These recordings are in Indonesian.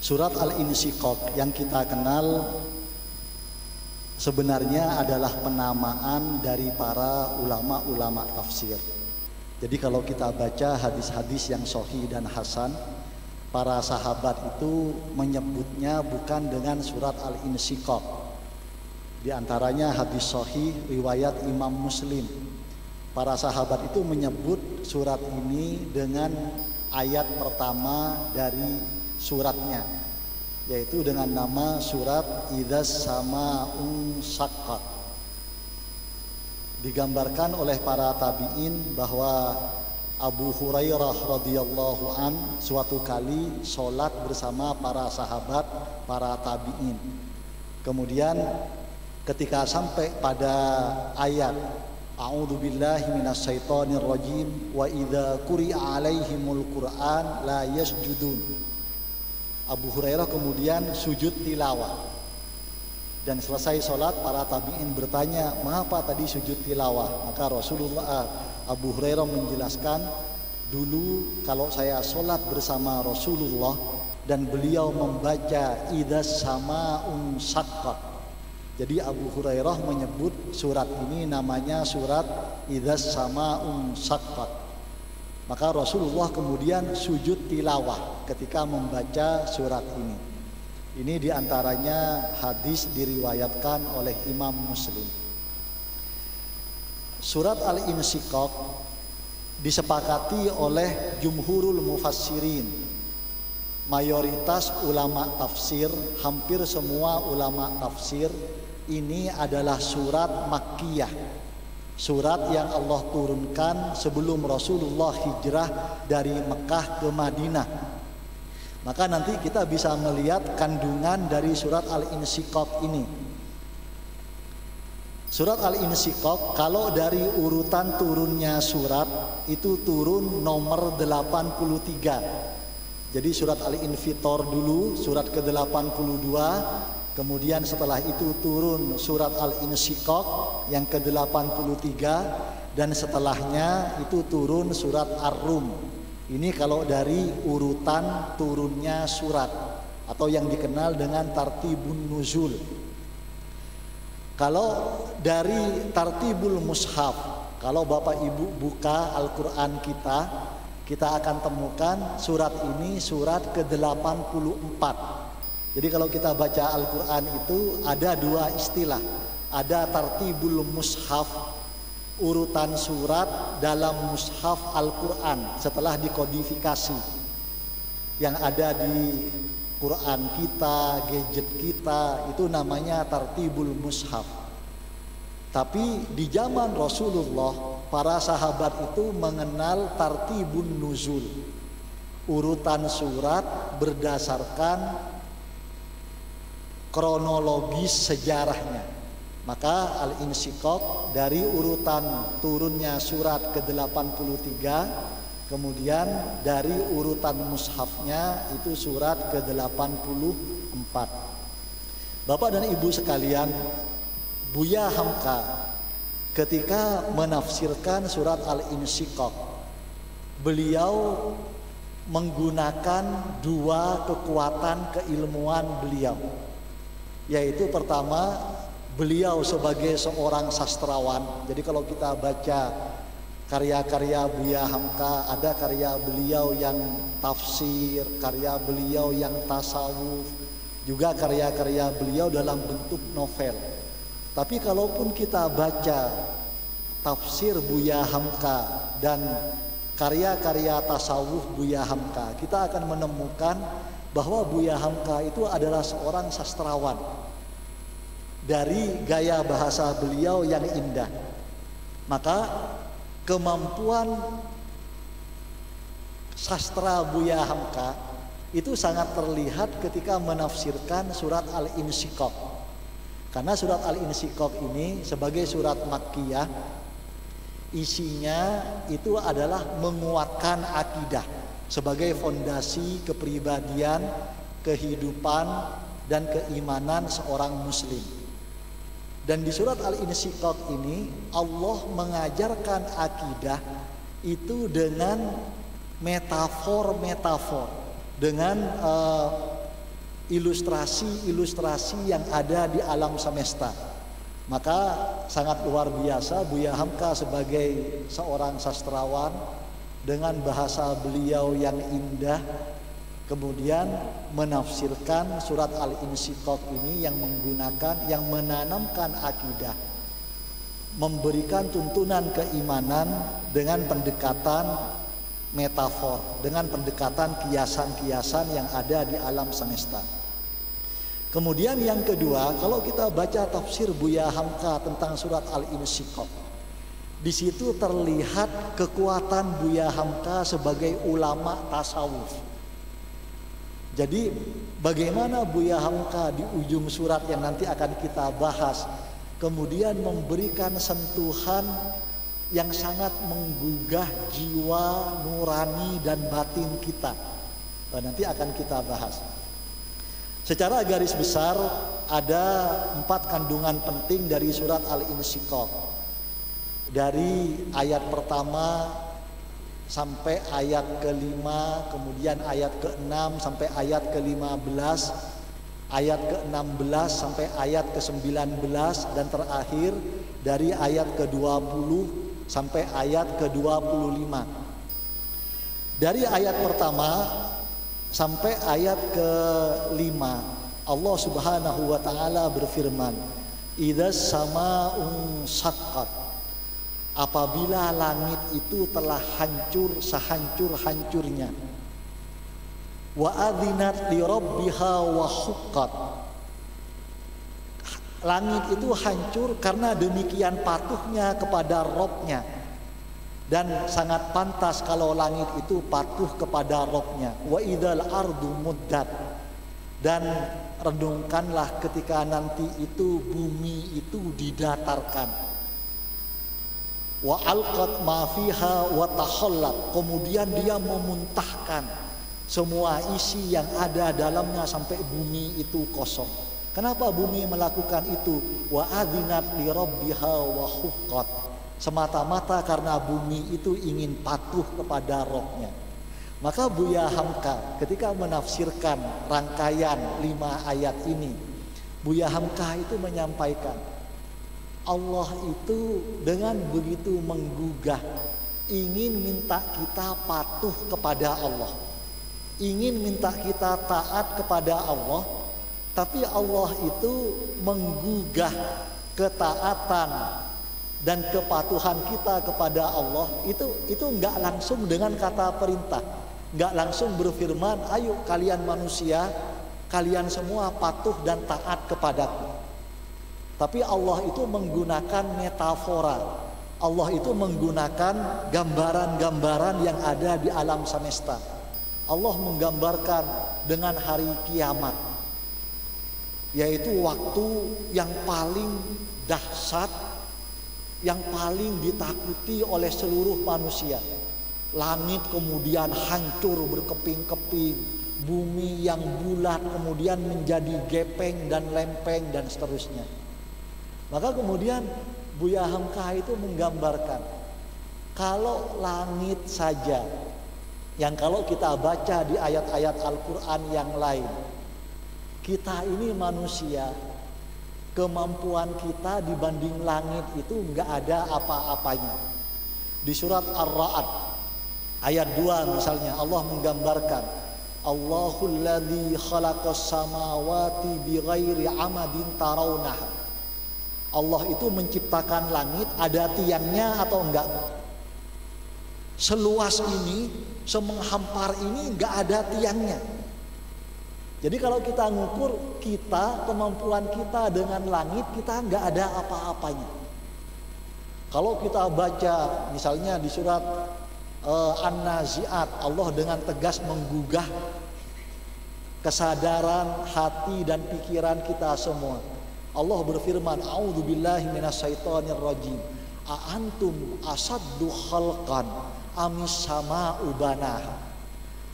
Surat Al-Insyiqaq yang kita kenal sebenarnya adalah penamaan dari para ulama-ulama tafsir. Jadi kalau kita baca hadis-hadis yang sahih dan hasan, para sahabat itu menyebutnya bukan dengan surat Al-Insyiqaq. Di antaranya hadis sahih riwayat Imam Muslim. Para sahabat itu menyebut surat ini dengan ayat pertama dari suratnya, yaitu dengan nama surat Idzas Sama'un Syaqqat. Digambarkan oleh para tabi'in bahwa Abu Hurairah radhiyallahu an suatu kali sholat bersama para sahabat, para tabi'in. Kemudian ketika sampai pada ayat A'udzubillahi minasyaitonirrajim wa idza quri'a 'alaihimul Qur'an la yasjudun. Abu Hurairah kemudian sujud tilawah. Dan selesai sholat para tabi'in bertanya, "Mengapa tadi sujud tilawah?" Maka Abu Hurairah menjelaskan, "Dulu kalau saya sholat bersama Rasulullah dan beliau membaca Idzas Sama'un Syaqqat." Jadi Abu Hurairah menyebut surat ini namanya surat Idzas Sama'un Syaqqat. Maka Rasulullah kemudian sujud tilawah ketika membaca surat ini. Ini diantaranya hadis diriwayatkan oleh Imam Muslim. Surat Al-Insyiqaq disepakati oleh jumhurul mufassirin. Mayoritas ulama tafsir, hampir semua ulama tafsir, ini adalah surat Makkiyah, surat yang Allah turunkan sebelum Rasulullah hijrah dari Mekah ke Madinah. Maka nanti kita bisa melihat kandungan dari surat Al-Insyiqaq ini. Surat Al-Insyiqaq kalau dari urutan turunnya surat itu turun nomor 83. Jadi surat Al-Infitor dulu, surat ke-82. Kemudian setelah itu turun surat Al-Insyiqaq yang ke-83, dan setelahnya itu turun surat Ar-Rum. Ini kalau dari urutan turunnya surat atau yang dikenal dengan tartibun nuzul. Kalau dari tartibul mushaf, kalau Bapak Ibu buka Al-Qur'an kita akan temukan surat ini surat ke-84. Jadi kalau kita baca Al-Quran itu ada dua istilah. Ada tartibul mushaf, urutan surat dalam mushaf Al-Quran setelah dikodifikasi, yang ada di Quran kita, gadget kita, itu namanya tartibul mushaf. Tapi di zaman Rasulullah, para sahabat itu mengenal tartibun nuzul, urutan surat berdasarkan kronologis sejarahnya. Maka Al-Insyiqaq dari urutan turunnya surat ke-83, kemudian dari urutan mushafnya itu surat ke-84. Bapak dan Ibu sekalian, Buya Hamka ketika menafsirkan surat Al-Insyiqaq, beliau menggunakan dua kekuatan keilmuan beliau. Yaitu pertama, beliau sebagai seorang sastrawan. Jadi kalau kita baca karya-karya Buya Hamka, ada karya beliau yang tafsir, karya beliau yang tasawuf, juga karya-karya beliau dalam bentuk novel. Tapi kalaupun kita baca tafsir Buya Hamka dan karya-karya tasawuf Buya Hamka, kita akan menemukan bahwa Buya Hamka itu adalah seorang sastrawan. Dari gaya bahasa beliau yang indah, maka kemampuan sastra Buya Hamka itu sangat terlihat ketika menafsirkan surat Al-Insyiqaq. Karena surat Al-Insyiqaq ini sebagai surat Makkiyah, isinya itu adalah menguatkan akidah sebagai fondasi kepribadian, kehidupan, dan keimanan seorang muslim. Dan di surat Al-Insyiqaq ini Allah mengajarkan akidah itu dengan metafor-metafor, dengan ilustrasi-ilustrasi yang ada di alam semesta. Maka sangat luar biasa Buya Hamka sebagai seorang sastrawan dengan bahasa beliau yang indah kemudian menafsirkan surat Al-Insyiqaq ini yang menanamkan akidah, memberikan tuntunan keimanan dengan pendekatan metafor, dengan pendekatan kiasan-kiasan yang ada di alam semesta. Kemudian yang kedua, kalau kita baca tafsir Buya Hamka tentang surat Al-Insyiqaq, di situ terlihat kekuatan Buya Hamka sebagai ulama tasawuf. Jadi bagaimana Buya Hamka di ujung surat yang nanti akan kita bahas kemudian memberikan sentuhan yang sangat menggugah jiwa nurani dan batin kita. Nanti akan kita bahas. Secara garis besar ada 4 kandungan penting dari surat Al-Insyiqaq. Dari ayat pertama sampai ayat ke-5, kemudian ayat ke-6 sampai ayat ke-15, ayat ke-16 sampai ayat ke-19, dan terakhir dari ayat ke-20 sampai ayat ke-25. Dari ayat pertama sampai ayat ke-5 Allah Subhanahu wa taala berfirman, "Idzas sama'un syaqqat." Apabila langit itu telah hancur sehancur-hancurnya. Wa adzinat li rabbiha wa huqqat. Langit itu hancur karena demikian patuhnya kepada Rabb-nya. Dan sangat pantas kalau langit itu patuh kepada Rabb-nya. Wa idzal ardu muddat. Dan renungkanlah ketika nanti itu bumi itu didatarkan. Wa alqat ma fiha wa takhallat. Kemudian dia memuntahkan semua isi yang ada dalamnya sampai bumi itu kosong. Kenapa bumi melakukan itu? Wa adzinat li rabbiha wa huqqat. Semata-mata karena bumi itu ingin patuh kepada Rabb-nya. Maka Buya Hamka ketika menafsirkan rangkaian 5 ayat ini, Buya Hamka itu menyampaikan Allah itu dengan begitu menggugah ingin minta kita patuh kepada Allah, ingin minta kita taat kepada Allah, tapi Allah itu menggugah ketaatan dan kepatuhan kita kepada Allah itu enggak langsung dengan kata perintah, enggak langsung berfirman, ayo kalian manusia, kalian semua patuh dan taat kepadaku. Tapi Allah itu menggunakan metafora, Allah itu menggunakan gambaran-gambaran yang ada di alam semesta. Allah menggambarkan dengan hari kiamat, yaitu waktu yang paling dahsyat, yang paling ditakuti oleh seluruh manusia. Langit kemudian hancur berkeping-keping, bumi yang bulat kemudian menjadi gepeng dan lempeng dan seterusnya. Maka kemudian Buya Hamka itu menggambarkan, kalau langit saja, yang kalau kita baca di ayat-ayat Al-Quran yang lain, kita ini manusia, kemampuan kita dibanding langit itu enggak ada apa-apanya. Di surat Ar-Ra'd ayat 2 misalnya Allah menggambarkan, Allahul ladzi khalaqas samawati bighairi amadin tarawnaha. Allah itu menciptakan langit, ada tiangnya atau enggak? Seluas ini, semenghampar ini enggak ada tiangnya. Jadi kalau kita ngukur kita, kemampuan kita dengan langit, kita enggak ada apa-apanya. Kalau kita baca misalnya di surat An-Nazi'at, Allah dengan tegas menggugah kesadaran hati dan pikiran kita semua. Allah berfirman, a'udzubillahi minasyaitonir rajim. A'antum asaddu khalqan amis sama'u banaha.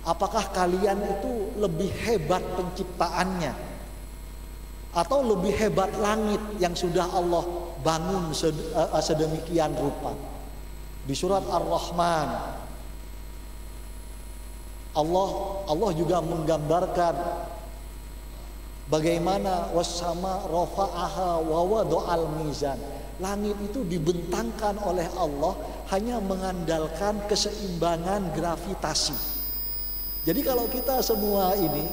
Apakah kalian itu lebih hebat penciptaannya atau lebih hebat langit yang sudah Allah bangun sedemikian rupa? Di surat Ar-Rahman Allah juga menggambarkan Bagaimana wassama rafa'aha wa wada'al mizan. Langit itu dibentangkan oleh Allah hanya mengandalkan keseimbangan gravitasi. Jadi kalau kita semua ini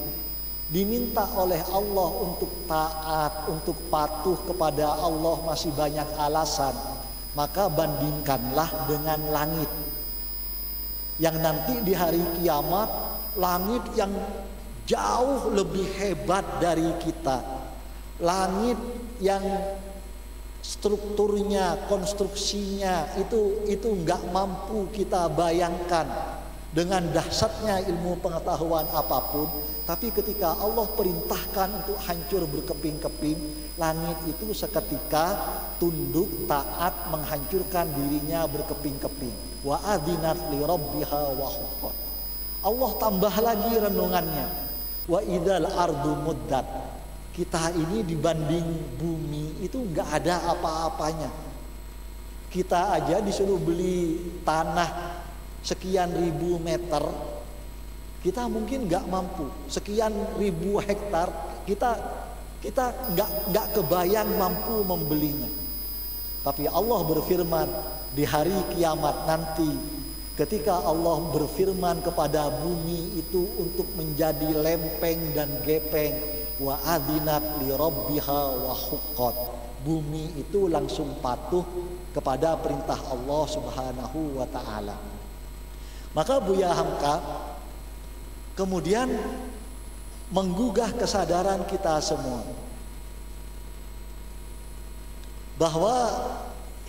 diminta oleh Allah untuk taat, untuk patuh kepada Allah masih banyak alasan, maka bandingkanlah dengan langit. Yang nanti di hari kiamat, langit yang jauh lebih hebat dari kita. Langit yang strukturnya, konstruksinya itu nggak mampu kita bayangkan dengan dahsyatnya ilmu pengetahuan apapun. Tapi ketika Allah perintahkan untuk hancur berkeping-keping, langit itu seketika tunduk taat menghancurkan dirinya berkeping-keping. Wa adzinat li rabbiha wa huqqat. Allah tambah lagi renungannya. Wa idzal ardu muddat. Kita ini dibanding bumi itu nggak ada apa-apanya. Kita aja disuruh beli tanah sekian ribu meter, kita mungkin nggak mampu. Sekian ribu hektar, kita nggak kebayang mampu membelinya. Tapi Allah berfirman di hari kiamat nanti, ketika Allah berfirman kepada bumi itu untuk menjadi lempeng dan gepeng, wa adzinat li rabbiha wa huqqat. Bumi itu langsung patuh kepada perintah Allah Subhanahu wa taala. Maka Buya Hamka kemudian menggugah kesadaran kita semua bahwa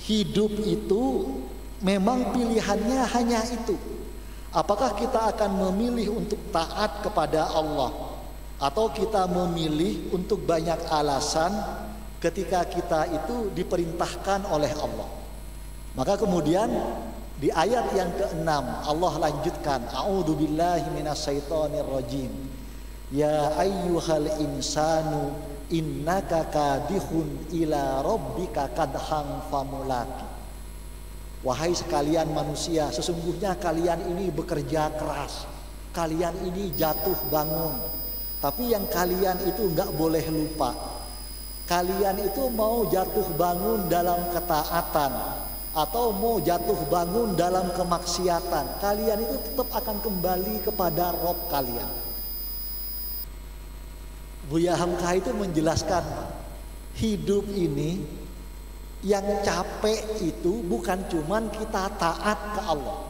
hidup itu memang pilihannya hanya itu. Apakah kita akan memilih untuk taat kepada Allah, atau kita memilih untuk banyak alasan ketika kita itu diperintahkan oleh Allah. Maka kemudian di ayat yang ke-6 Allah lanjutkan, a'udzubillahi minasyaitonir rajim. Ya ayyuhal insanu innaka kadihun ila rabbika kadhan famulaki. Wahai sekalian manusia, sesungguhnya kalian ini bekerja keras, kalian ini jatuh bangun. Tapi yang kalian itu enggak boleh lupa, kalian itu mau jatuh bangun dalam ketaatan atau mau jatuh bangun dalam kemaksiatan, kalian itu tetap akan kembali kepada Rob kalian. Buya Hamka itu menjelaskan, hidup ini yang capek itu bukan cuman kita taat ke Allah.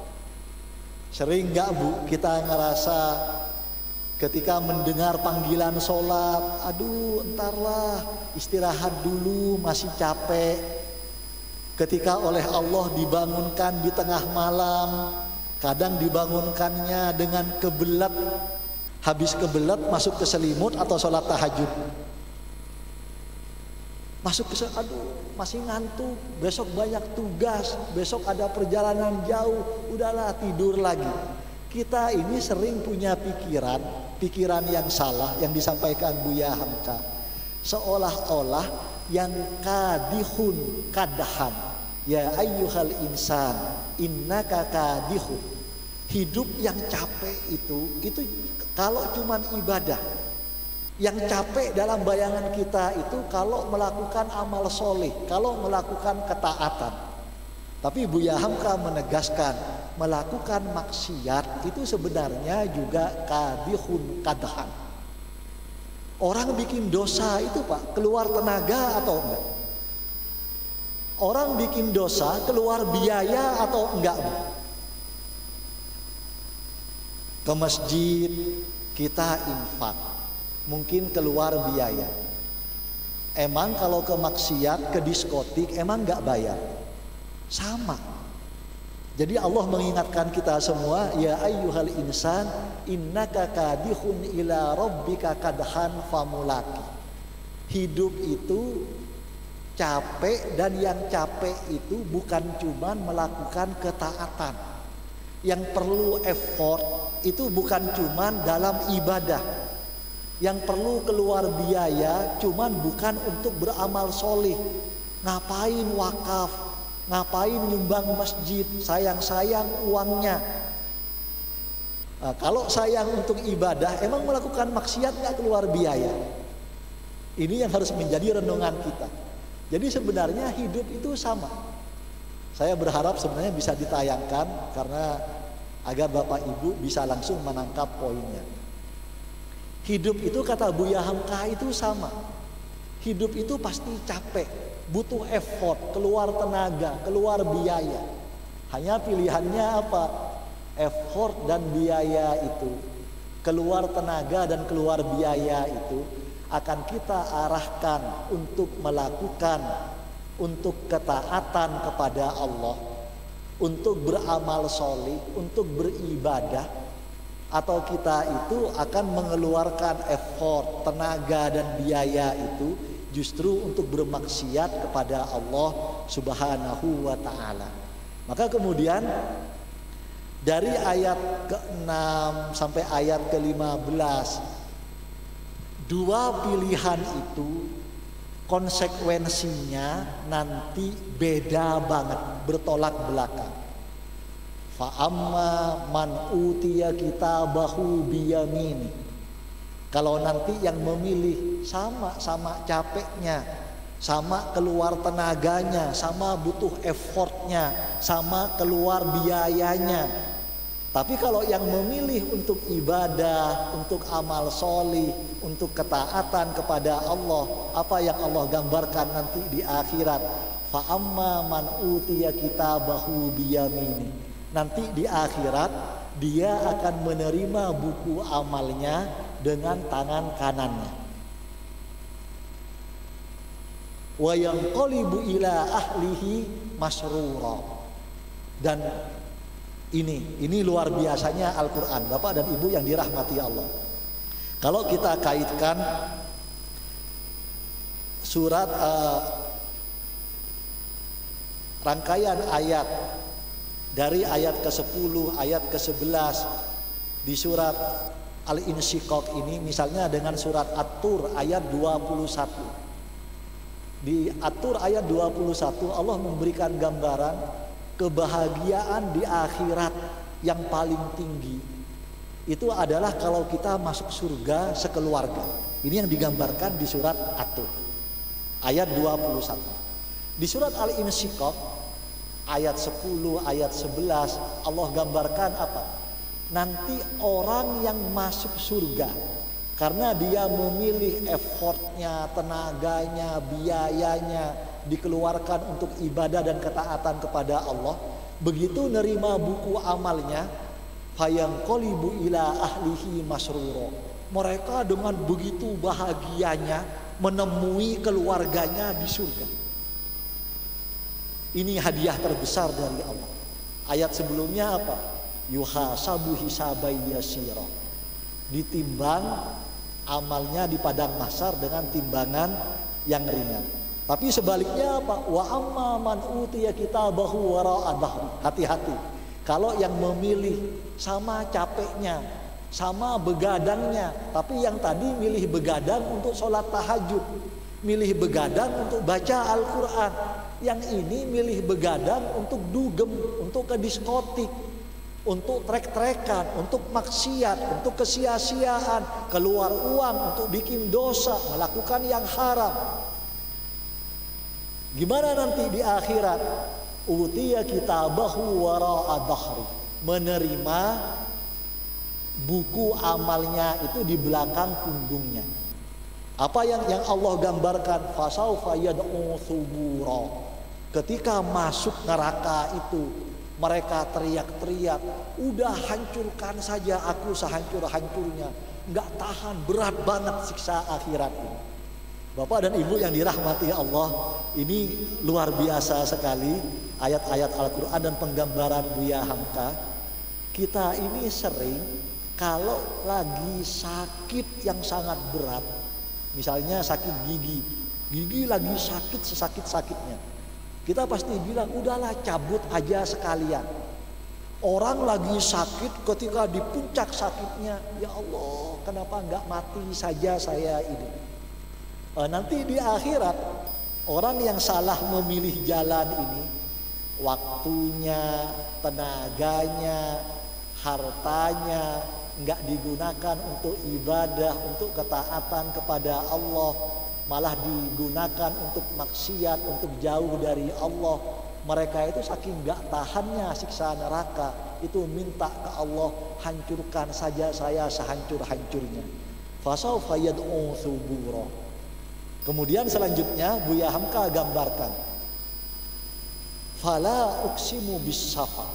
Sering enggak Bu kita ngerasa ketika mendengar panggilan sholat, aduh entarlah istirahat dulu masih capek. Ketika oleh Allah dibangunkan di tengah malam, kadang dibangunkannya dengan kebelet, habis kebelet masuk ke selimut atau sholat tahajud. Masuk ke aduh masih ngantuk, besok banyak tugas, besok ada perjalanan jauh, udahlah tidur lagi. Kita ini sering punya pikiran yang salah yang disampaikan Buya Hamka, seolah-olah yang kadihun kadhan, ya ayyuhal insan innaka kadihun. Hidup yang capek itu kalau cuman ibadah. Yang capek dalam bayangan kita itu kalau melakukan amal soleh, kalau melakukan ketaatan. Tapi Buya Hamka menegaskan, melakukan maksiat itu sebenarnya juga kadihun kadhan. Orang bikin dosa itu Pak, keluar tenaga atau enggak? Orang bikin dosa keluar biaya atau enggak? Ke masjid kita infak, mungkin keluar biaya. Emang kalau ke maksiat, ke diskotik emang enggak bayar? Sama. Jadi Allah mengingatkan kita semua, ya ayyuhal insan innaka kadihun ila rabbika kadhan famulaki. Hidup itu capek, dan yang capek itu bukan cuman melakukan ketaatan. Yang perlu effort itu bukan cuman dalam ibadah. Yang perlu keluar biaya cuman bukan untuk beramal soleh. Ngapain wakaf, ngapain nyumbang masjid, sayang-sayang uangnya. Nah, kalau sayang untuk ibadah, emang melakukan maksiat nggak keluar biaya? Ini yang harus menjadi renungan kita. Jadi sebenarnya hidup itu sama. Saya berharap sebenarnya bisa ditayangkan karena agar Bapak Ibu bisa langsung menangkap poinnya. Hidup itu kata Buya Hamka itu sama. Hidup itu pasti capek, butuh effort, keluar tenaga, keluar biaya. Hanya pilihannya apa? Effort dan biaya itu, keluar tenaga dan keluar biaya itu akan kita arahkan untuk melakukan, untuk ketaatan kepada Allah, untuk beramal solih, untuk beribadah, atau kita itu akan mengeluarkan effort, tenaga dan biaya itu justru untuk bermaksiat kepada Allah Subhanahu wa ta'ala. Maka kemudian dari ayat ke-6 sampai ayat ke-15, dua pilihan itu konsekuensinya nanti beda banget, bertolak belakang. Fa amma man utiya kitabahu biyamini. Kalau nanti yang memilih sama-sama capeknya, sama keluar tenaganya, sama butuh effortnya, sama keluar biayanya. Tapi kalau yang memilih untuk ibadah, untuk amal solih, untuk ketaatan kepada Allah, apa yang Allah gambarkan nanti di akhirat, fa amma man utiya kitabahu biyamini. Nanti di akhirat dia akan menerima buku amalnya dengan tangan kanannya. Wa yanqalibu ila ahlihi masrura. Dan ini luar biasanya Al-Quran, Bapak dan Ibu yang dirahmati Allah. Kalau kita kaitkan surat rangkaian ayat dari ayat ke-10, ayat ke-11 di surat Al-Insyiqaq ini, misalnya dengan surat At-Tur ayat 21. Di At-Tur ayat 21 Allah memberikan gambaran kebahagiaan di akhirat yang paling tinggi. Itu adalah kalau kita masuk surga sekeluarga. Ini yang digambarkan di surat At-Tur ayat 21. Di surat Al-Insyiqaq ayat 10, ayat 11 Allah gambarkan apa? Nanti orang yang masuk surga karena dia memilih effortnya, tenaganya, biayanya dikeluarkan untuk ibadah dan ketaatan kepada Allah, begitu nerima buku amalnya, fayanqalibu ila ahlihi masruro. Mereka dengan begitu bahagianya menemui keluarganya di surga. Ini hadiah terbesar dari Allah. Ayat sebelumnya apa? Yuhasabu hisabai yasira. Ditimbang amalnya di padang mahsyar dengan timbangan yang ringan. Tapi sebaliknya apa? Wa amma man utiya kitabahu wara'a dhahri. Hati-hati. Kalau yang memilih sama capeknya, sama begadangnya, tapi yang tadi milih begadang untuk sholat tahajud, milih begadang untuk baca Al-Quran, yang ini milih begadang untuk dugem, untuk ke diskotik, untuk trek-trekan, untuk maksiat, untuk kesia-siaan, keluar uang untuk bikin dosa, melakukan yang haram. Gimana nanti di akhirat? Utiya kitabahu wara'a dhahri. Menerima buku amalnya itu di belakang punggungnya. Apa yang Allah gambarkan? Fasaufa yad'u thubura. Ketika masuk neraka itu, mereka teriak-teriak, udah hancurkan saja aku sehancur-hancurnya. Nggak tahan, berat banget siksa akhirat ini. Bapak dan Ibu yang dirahmati Allah, ini luar biasa sekali ayat-ayat Al-Quran dan penggambaran Buya Hamka. Kita ini sering kalau lagi sakit yang sangat berat, misalnya sakit gigi lagi sakit sesakit-sakitnya, kita pasti bilang udahlah cabut aja sekalian. Orang lagi sakit, ketika di puncak sakitnya, ya Allah kenapa nggak mati saja saya ini. Nanti di akhirat orang yang salah memilih jalan ini, waktunya, tenaganya, hartanya nggak digunakan untuk ibadah, untuk ketaatan kepada Allah, malah digunakan untuk maksiat, untuk jauh dari Allah. Mereka itu saking gak tahannya siksa neraka, itu minta ke Allah, hancurkan saja saya sehancur-hancurnya. Fasawfa yad'u thubura. Kemudian selanjutnya Buya Hamka gambarkan, fala uqsimu bis-safar.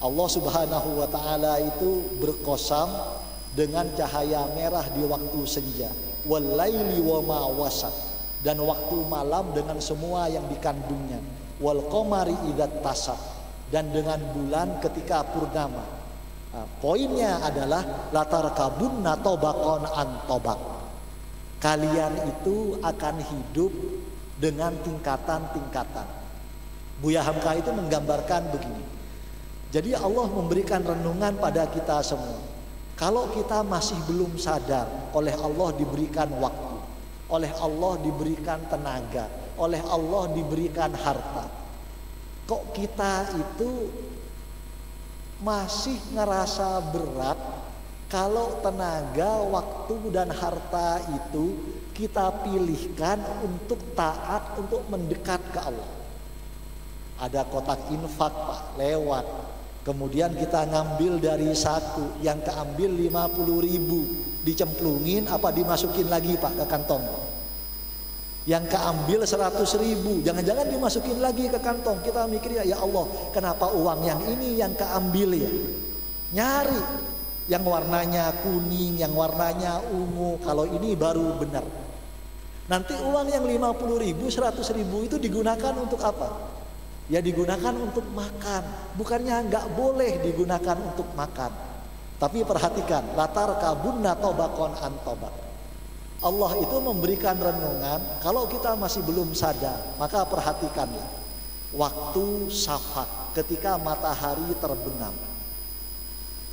Allah Subhanahu wa taala itu berqasam dengan cahaya merah di waktu senja, wal laili wa ma wasaq, dan waktu malam dengan semua yang dikandungnya, wal qamari idza tasaq, dan dengan bulan ketika purnama. Nah, poinnya adalah latar kabun natobakon antobak. Kalian itu akan hidup dengan tingkatan-tingkatan. Buya Hamka itu menggambarkan begini. Jadi Allah memberikan renungan pada kita semua. Kalau kita masih belum sadar, oleh Allah diberikan waktu, oleh Allah diberikan tenaga, oleh Allah diberikan harta. Kok kita itu masih ngerasa berat kalau tenaga, waktu, dan harta itu kita pilihkan untuk taat, untuk mendekat ke Allah. Ada kotak infak Pak, lewat. Kemudian kita ngambil dari satu, yang keambil 50.000, dicemplungin apa dimasukin lagi Pak ke kantong? Yang keambil 100.000, jangan-jangan dimasukin lagi ke kantong. Kita mikir ya Allah, kenapa uang yang ini yang keambil ya? Nyari yang warnanya kuning, yang warnanya ungu, kalau ini baru benar. Nanti uang yang 50.000, 100.000 itu digunakan untuk apa? Ya digunakan untuk makan. Bukannya nggak boleh digunakan untuk makan. Tapi perhatikan, latar kabun natobakon antobak. Allah itu memberikan renungan. Kalau kita masih belum sadar, maka perhatikanlah waktu syafaq, ketika matahari terbenam.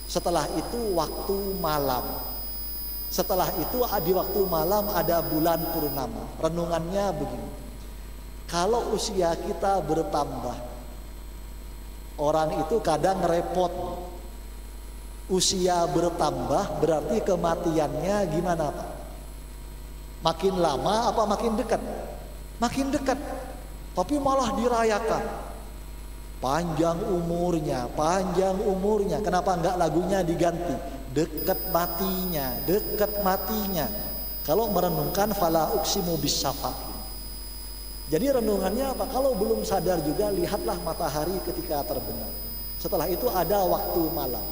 Setelah itu waktu malam. Setelah itu di waktu malam ada bulan purnama. Renungannya begini. Kalau usia kita bertambah, orang itu kadang repot. Usia bertambah berarti kematiannya gimana Pak? Makin lama apa makin dekat? Makin dekat. Tapi malah dirayakan. Panjang umurnya, panjang umurnya. Kenapa enggak lagunya diganti? Dekat matinya, dekat matinya. Kalau merenungkan fala uqsimu bis-safaq. Jadi renungannya apa? Kalau belum sadar juga, lihatlah matahari ketika terbenam. Setelah itu ada waktu malam.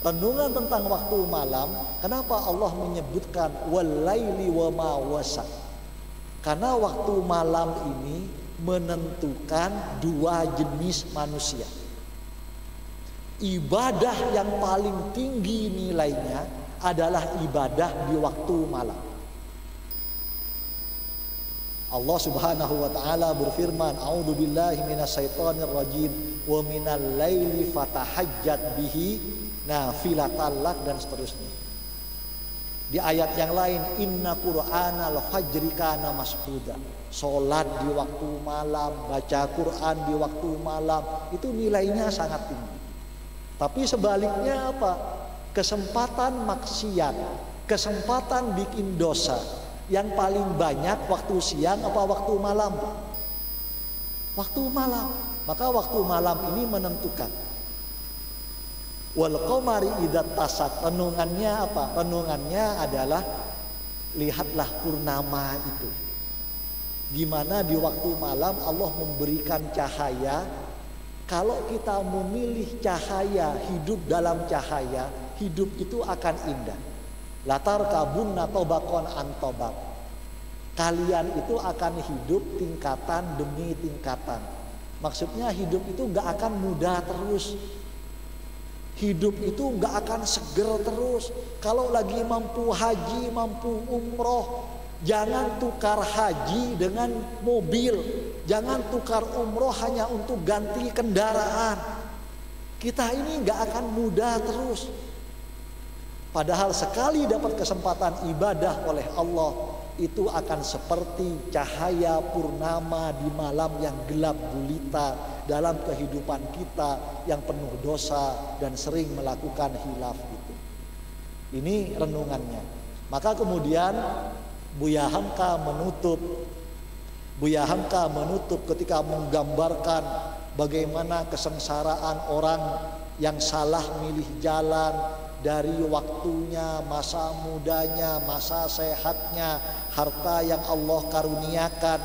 Renungan tentang waktu malam, kenapa Allah menyebutkan wal laili wa ma wasaq? Karena waktu malam ini menentukan dua jenis manusia. Ibadah yang paling tinggi nilainya adalah ibadah di waktu malam. Allah Subhanahu wa taala berfirman, "A'udzubillahi minasyaitonir rajim wa minal laili fatahajjat bihi nafilatan lak," dan seterusnya. Di ayat yang lain, "Inna Qur'anal fajri kana mashuda." Salat di waktu malam, baca Quran di waktu malam, itu nilainya sangat tinggi. Tapi sebaliknya apa? Kesempatan maksiat, kesempatan bikin dosa, yang paling banyak waktu siang apa waktu malam? Waktu malam. Maka waktu malam ini menentukan. Wal qamari idza tasaq. Renungannya apa? Renungannya adalah lihatlah purnama itu. Gimana di waktu malam Allah memberikan cahaya. Kalau kita memilih cahaya, hidup dalam cahaya, hidup itu akan indah. Latar kabun natobakon antobak. Kalian itu akan hidup tingkatan demi tingkatan. Maksudnya hidup itu gak akan mudah terus. Hidup itu gak akan seger terus. Kalau lagi mampu haji, mampu umroh, jangan tukar haji dengan mobil. Jangan tukar umroh hanya untuk ganti kendaraan. Kita ini gak akan mudah terus. Padahal sekali dapat kesempatan ibadah oleh Allah, itu akan seperti cahaya purnama di malam yang gelap gulita dalam kehidupan kita yang penuh dosa dan sering melakukan hilaf itu. Ini renungannya. Maka kemudian Buya Hamka menutup ketika menggambarkan bagaimana kesengsaraan orang yang salah milih jalan dari waktunya, masa mudanya, masa sehatnya, harta yang Allah karuniakan.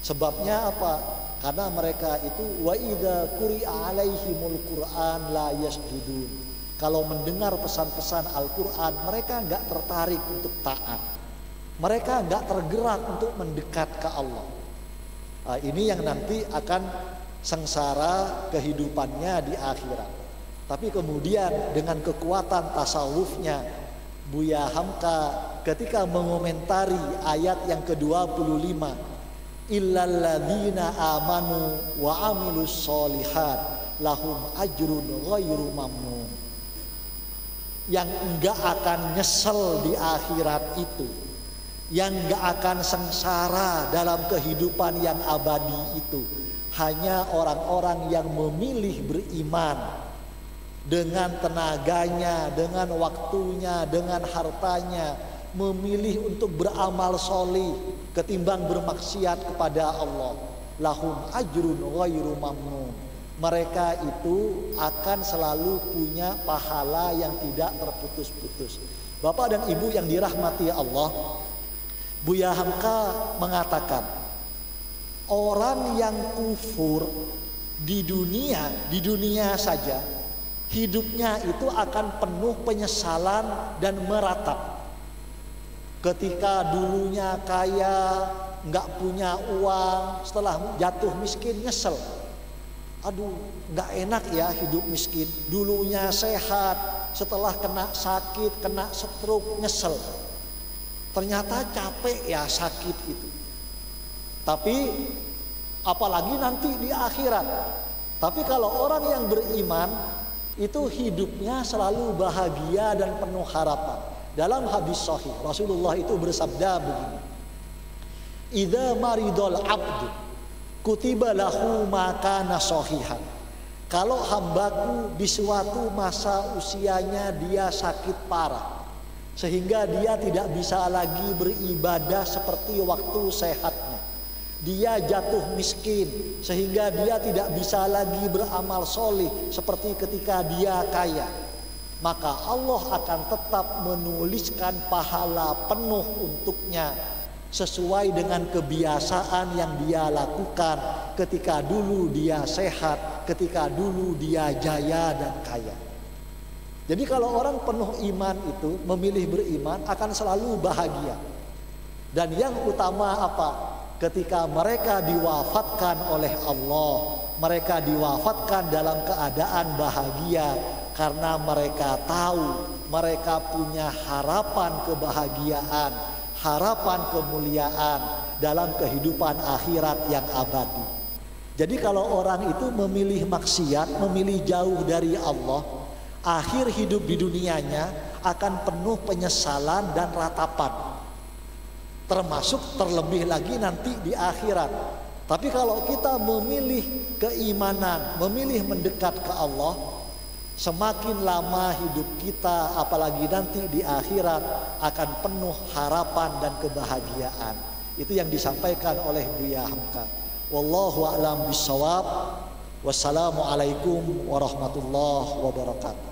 Sebabnya apa? Karena mereka itu wa idza quri'a alaihimul Qur'an la yasjudun. Kalau mendengar pesan-pesan Al-Qur'an, mereka enggak tertarik untuk taat. Mereka enggak tergerak untuk mendekat ke Allah. Nah, ini yang nanti akan sengsara kehidupannya di akhirat. Tapi kemudian dengan kekuatan tasawufnya, Buya Hamka ketika mengomentari ayat yang ke-25, illalladzina amanu wa amilus sholihat lahum ajrun ghairu mamnun. Yang enggak akan nyesel di akhirat itu, yang enggak akan sengsara dalam kehidupan yang abadi itu, hanya orang-orang yang memilih beriman dengan tenaganya, dengan waktunya, dengan hartanya, memilih untuk beramal solih ketimbang bermaksiat kepada Allah. Lahum ajrun ghairu mamnun. Mereka itu akan selalu punya pahala yang tidak terputus-putus. Bapak dan Ibu yang dirahmati Allah, Buya Hamka mengatakan, orang yang kufur di dunia saja, hidupnya itu akan penuh penyesalan dan meratap. Ketika dulunya kaya, nggak punya uang, setelah jatuh miskin nyesel. Aduh, nggak enak ya hidup miskin. Dulunya sehat, setelah kena sakit, kena stroke, nyesel. Ternyata capek ya sakit itu. Tapi apalagi nanti di akhirat. Tapi kalau orang yang beriman itu hidupnya selalu bahagia dan penuh harapan. Dalam hadis sahih Rasulullah itu bersabda begini, idza maridul abdu kutiba lahu ma kana sahihan. Kalau hambaku di suatu masa usianya dia sakit parah, sehingga dia tidak bisa lagi beribadah seperti waktu sehatnya, dia jatuh miskin sehingga dia tidak bisa lagi beramal solih seperti ketika dia kaya, maka Allah akan tetap menuliskan pahala penuh untuknya sesuai dengan kebiasaan yang dia lakukan ketika dulu dia sehat, ketika dulu dia jaya dan kaya. Jadi kalau orang penuh iman itu memilih beriman akan selalu bahagia. Dan yang utama apa? Ketika mereka diwafatkan oleh Allah, mereka diwafatkan dalam keadaan bahagia karena mereka tahu mereka punya harapan kebahagiaan, harapan kemuliaan dalam kehidupan akhirat yang abadi. Jadi kalau orang itu memilih maksiat, memilih jauh dari Allah, akhir hidup di dunianya akan penuh penyesalan dan ratapan. Termasuk terlebih lagi nanti di akhirat. Tapi kalau kita memilih keimanan, memilih mendekat ke Allah, semakin lama hidup kita apalagi nanti di akhirat akan penuh harapan dan kebahagiaan. Itu yang disampaikan oleh Buya Hamka. Wallahu a'lam bishawab. Wassalamualaikum warahmatullahi wabarakatuh.